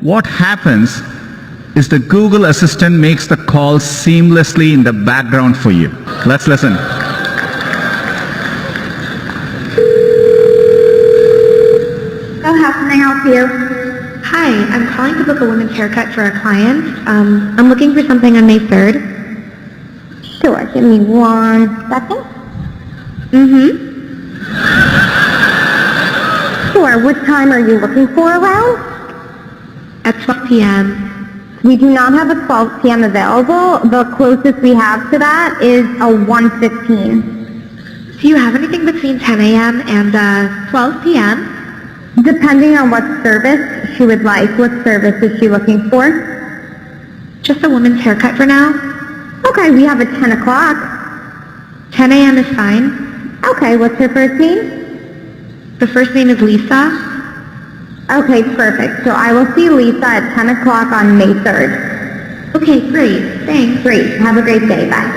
what happens is the Google Assistant makes the call seamlessly in the background for you. Let's listen. So how can I help you? Hi, I'm calling to book a women's haircut for a client. I'm looking for something on May 3rd. Sure, give me 1 second. Sure, what time are you looking for around? At 12 p.m. We do not have a 12 p.m. available. The closest we have to that is a 1:15. Do you have anything between 10 a.m. and 12 p.m.? Depending on what service she would like. What service is she looking for? Just a woman's haircut for now. Okay, we have a 10 o'clock. 10 a.m. is fine. Okay, what's her first name? The first name is Lisa. Okay, perfect. So I will see Lisa at 10 o'clock on May 3rd. Okay, great. Thanks. Great. Have a great day. Bye.